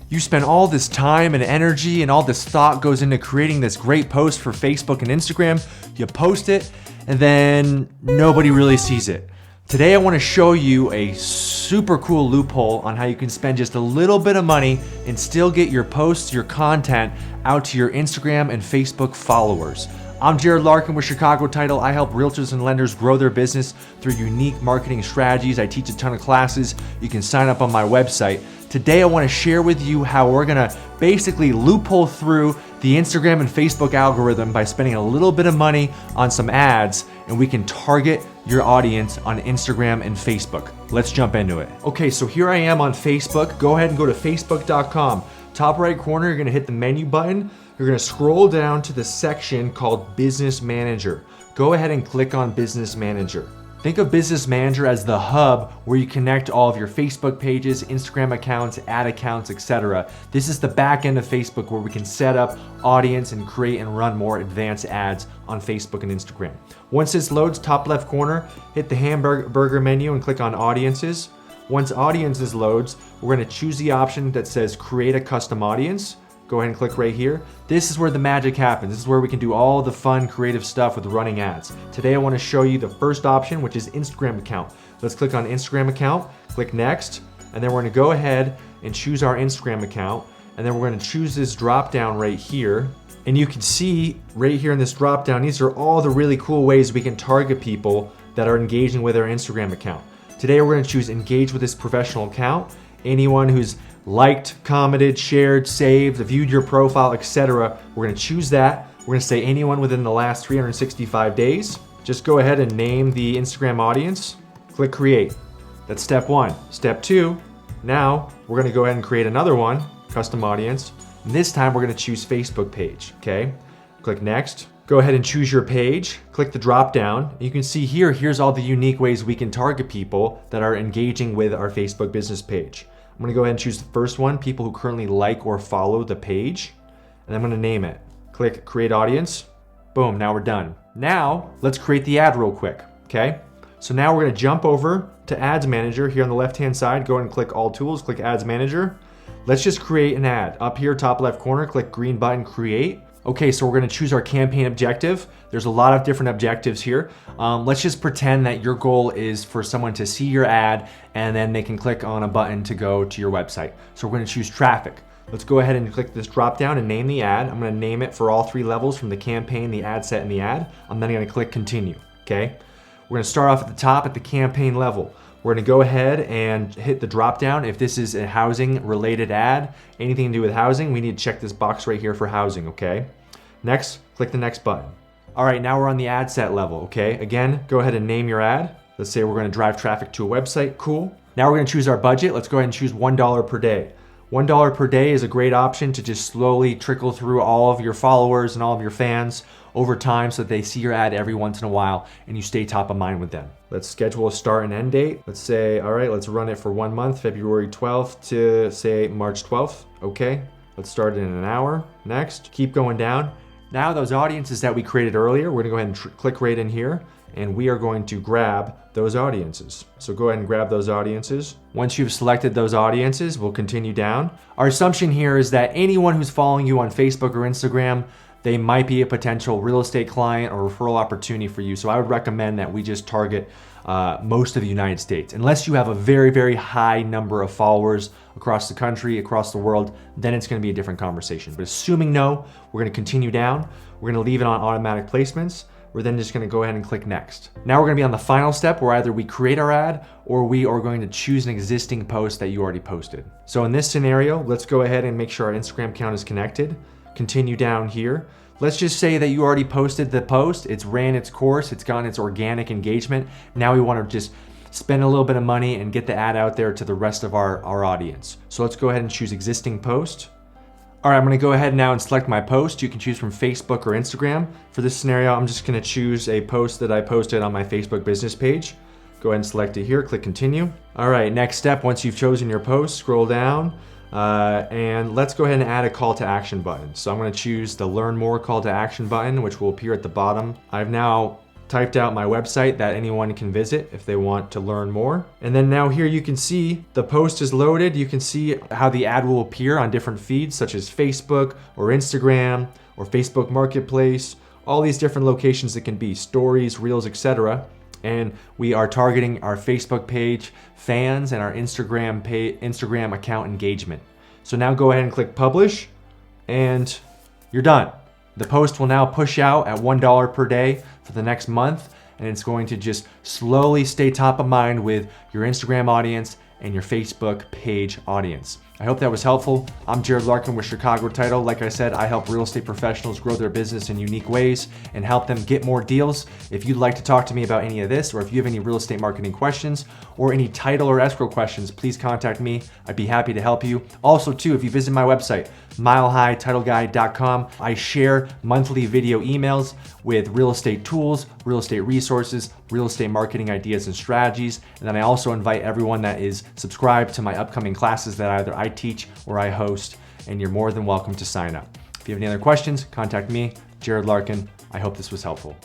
You spend all this time and energy and all this thought goes into creating this great post for Facebook and Instagram. You post it and then nobody really sees it. Today I want to show you a super cool loophole on how you can spend just a little bit of money and still get your posts, your content out to your Instagram and Facebook followers. I'm Jerad Larkin with Chicago Title. I help realtors and lenders grow their business through unique marketing strategies. I teach a ton of classes. You can sign up on my website. Today I want to share with you how we're going to basically loophole through the Instagram and Facebook algorithm by spending a little bit of money on some ads, and we can target your audience on Instagram and Facebook. Let's jump into it. Okay, so here I am on Facebook. Go ahead and go to facebook.com. Top right corner, you're going to hit the menu button. You're going to scroll down to the section called Business Manager. Go ahead and click on Business Manager. Think of Business Manager as the hub where you connect all of your Facebook pages, Instagram accounts, ad accounts, etc. This is the back end of Facebook where we can set up audience and create and run more advanced ads on Facebook and Instagram. Once this loads, top left corner, hit the hamburger menu and click on Audiences. Once Audiences loads, we're going to choose the option that says Create a Custom Audience. Go ahead and click right here. This is where the magic happens. This is where we can do all the fun, creative stuff with running ads. Today I want to show you the first option, which is Instagram account. Let's click on Instagram account, click next, and then we're going to go ahead and choose our Instagram account. And then we're going to choose this drop down right here. And you can see right here in this drop down, these are all the really cool ways we can target people that are engaging with our Instagram account. Today we're going to choose engage with this professional account. Anyone who's liked, commented, shared, saved, viewed your profile, etc. We're going to choose that. We're going to say anyone within the last 365 days. Just go ahead and name the Instagram audience. Click create. That's step one. Step two, now we're going to go ahead and create another one, custom audience. And this time we're going to choose Facebook page, okay? Click next. Go ahead and choose your page. Click the drop down. You can see here's all the unique ways we can target people that are engaging with our Facebook business page. I'm going to go ahead and choose the first one, people who currently like or follow the page, and I'm going to name it. Click create audience. Boom, now we're done. Now let's create the ad real quick, okay? So now we're going to jump over to Ads Manager here on the left-hand side. Go ahead and click All Tools, click Ads Manager. Let's just create an ad. Up here, top left corner, click green button, create. Okay, so we're going to choose our campaign objective. There's a lot of different objectives here. Let's just pretend that your goal is for someone to see your ad and then they can click on a button to go to your website. So we're going to choose traffic. Let's go ahead and click this drop down and name the ad. I'm going to name it for all three levels from the campaign, the ad set, and the ad. I'm then going to click continue, okay? We're going to start off at the top at the campaign level. We're going to go ahead and hit the drop down. If this is a housing related ad, anything to do with housing, we need to check this box right here for housing, okay? Next, click the next button. All right, now we're on the ad set level, okay? Again, go ahead and name your ad. Let's say we're going to drive traffic to a website, cool. Now we're going to choose our budget. Let's go ahead and choose $1 per day. $1 per day is a great option to just slowly trickle through all of your followers and all of your fans over time so that they see your ad every once in a while and you stay top of mind with them. Let's schedule a start and end date. Let's say, all right, let's run it for 1 month, February 12th to say March 12th. Okay, let's start it in an hour. Next, keep going down. Now those audiences that we created earlier, we're gonna go ahead and click right in here and we are going to grab those audiences. So go ahead and grab those audiences. Once you've selected those audiences, we'll continue down. Our assumption here is that anyone who's following you on Facebook or Instagram, they might be a potential real estate client or referral opportunity for you. So I would recommend that we just target most of the United States. Unless you have a very, very high number of followers across the country, across the world, then it's gonna be a different conversation. But assuming no, we're gonna continue down. We're gonna leave it on automatic placements. We're then just gonna go ahead and click next. Now we're gonna be on the final step where either we create our ad or we are going to choose an existing post that you already posted. So in this scenario, let's go ahead and make sure our Instagram account is connected. Continue down here. Let's just say that you already posted the post, it's ran its course, it's gotten its organic engagement. Now we want to just spend a little bit of money and get the ad out there to the rest of our audience. So let's go ahead and choose existing post. All right, I'm going to go ahead now and select my post. You can choose from Facebook or Instagram. For this scenario, I'm just going to choose a post that I posted on my Facebook business page. Go ahead and select it here, click continue. All right, next step, once you've chosen your post, scroll down. And let's go ahead and add a call to action button. So I'm going to choose the learn more call to action button, which will appear at the bottom. I've now typed out my website that anyone can visit if they want to learn more. And then now here you can see the post is loaded. You can see how the ad will appear on different feeds such as Facebook or Instagram or Facebook Marketplace, all these different locations it can be, stories, reels, etc. And we are targeting our Facebook page fans and our Instagram account engagement. So now go ahead and click publish and you're done. The post will now push out at $1 per day for the next month, and it's going to just slowly stay top of mind with your Instagram audience and your Facebook page audience. I hope that was helpful. I'm Jerad Larkin with Chicago Title. Like I said, I help real estate professionals grow their business in unique ways and help them get more deals. If you'd like to talk to me about any of this, or if you have any real estate marketing questions or any title or escrow questions, please contact me. I'd be happy to help you. Also too, if you visit my website, milehighTitleGuide.com, I share monthly video emails with real estate tools, real estate resources, real estate marketing ideas and strategies. And then I also invite everyone that is subscribed to my upcoming classes that either I teach or I host, and you're more than welcome to sign up. If you have any other questions, contact me, Jerad Larkin. I hope this was helpful.